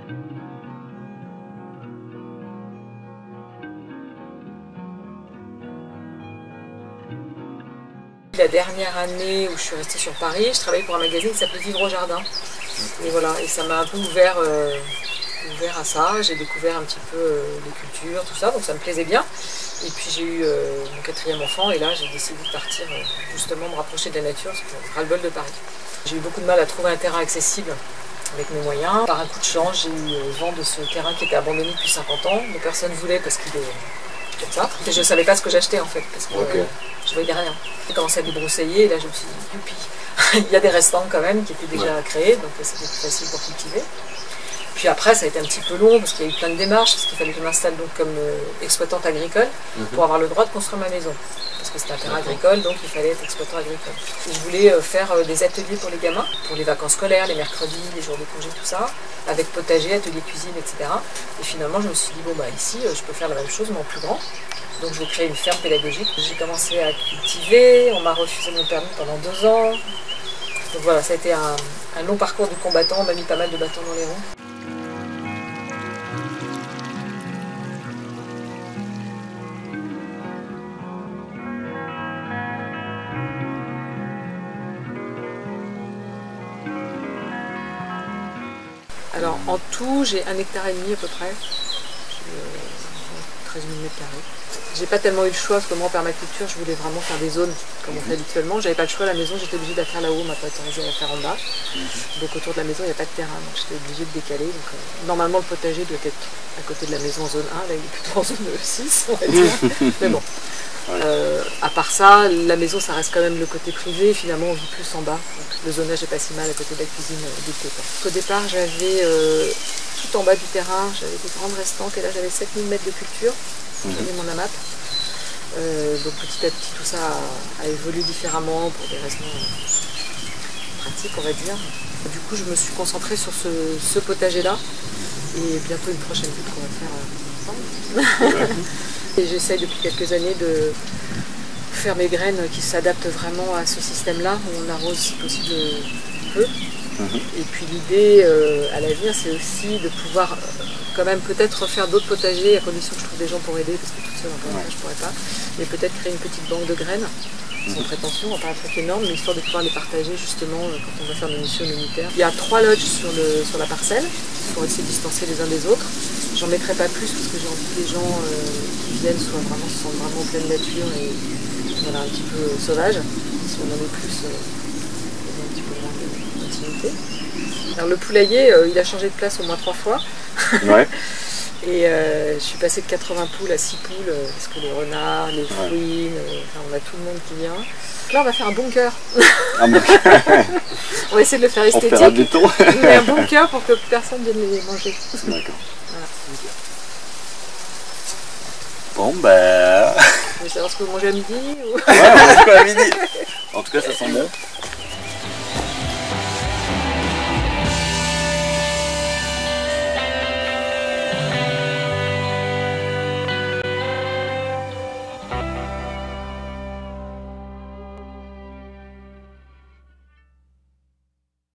La dernière année où je suis restée sur Paris, je travaillais pour un magazine qui s'appelait Vivre au Jardin. Et voilà, et ça m'a un peu ouvert à ça. J'ai découvert un petit peu les cultures, tout ça, donc ça me plaisait bien. Et puis j'ai eu mon 4e enfant et là j'ai décidé de partir justement me rapprocher de la nature, parce que ras-le-bol de Paris. J'ai eu beaucoup de mal à trouver un terrain accessible avec mes moyens. Par un coup de chance, j'ai eu vent de ce terrain qui était abandonné depuis 50 ans, mais personne ne voulait parce qu'il est comme ça. Et je ne savais pas ce que j'achetais en fait, parce que je voyais rien. J'ai commencé à débroussailler et là je me suis dit, youpi, il y a des restants quand même qui étaient déjà créés, donc c'était plus facile pour cultiver. Puis après, ça a été un petit peu long parce qu'il y a eu plein de démarches, parce qu'il fallait que je m'installe donc comme exploitante agricole pour avoir le droit de construire ma maison. Parce que c'était un terrain agricole, donc il fallait être exploitant agricole. Et je voulais faire des ateliers pour les gamins, pour les vacances scolaires, les mercredis, les jours de congé, tout ça, avec potager, atelier cuisine, etc. Et finalement, je me suis dit, bon bah ici, je peux faire la même chose, mais en plus grand. Donc je vais créer une ferme pédagogique. J'ai commencé à cultiver, on m'a refusé mon permis pendant 2 ans. Donc voilà, ça a été un long parcours du combattant, on m'a mis pas mal de bâtons dans les roues. Alors en tout, j'ai 1,5 hectare à peu près, 13 000 mètres carrés. J'ai pas tellement eu le choix parce que moi en permaculture je voulais vraiment faire des zones comme on fait habituellement. J'avais pas le choix à la maison, j'étais obligée de la faire là-haut, on m'a pas autorisé à la faire en bas. Donc autour de la maison il n'y a pas de terrain, donc j'étais obligée de décaler. Donc, normalement le potager doit être à côté de la maison en zone 1, là il est plutôt en zone 6 on va dire. Mais bon. À part ça, la maison ça reste quand même le côté privé, finalement on vit plus en bas, donc le zonage n'est pas si mal à côté de la cuisine d'été. Au départ j'avais tout en bas du terrain, j'avais des grandes restantes et là j'avais 7000 mètres de culture, j'avais mon AMAP. Donc petit à petit tout ça a évolué différemment pour des raisons pratiques on va dire. Du coup je me suis concentrée sur ce potager là et bientôt une prochaine butte qu'on va faire ensemble. Et j'essaye depuis quelques années de faire mes graines qui s'adaptent vraiment à ce système-là, où on arrose si possible peu. Et puis l'idée à l'avenir, c'est aussi de pouvoir quand même peut-être faire d'autres potagers, à condition que je trouve des gens pour aider, parce que toute seule encore une fois, je pourrais pas. Mais peut-être créer une petite banque de graines, sans prétention, on va pas un truc énorme, mais histoire de pouvoir les partager justement quand on va faire nos missions humanitaires. Il y a 3 lodges sur la parcelle, pour essayer de distancer les uns des autres. J'en mettrai pas plus parce que j'ai envie que les gens qui viennent se sentent vraiment en pleine nature et voilà, un petit peu sauvage. Si on en met plus, il y a un petit peu moins d'intimité. Alors le poulailler, il a changé de place au moins 3 fois. Ouais. Et je suis passée de 80 poules à 6 poules parce que les renards, les fouines, enfin, on a tout le monde qui vient. Donc là on va faire un bunker. Un bunker. On va essayer de le faire esthétique. On fera un béton. Mais un bunker pour que personne vienne les manger. D'accord. Voilà. Bon bah... Vous voulez savoir ce que vous mangez à midi ou... Ouais, on mange quoi à midi. En tout cas ça sent bon.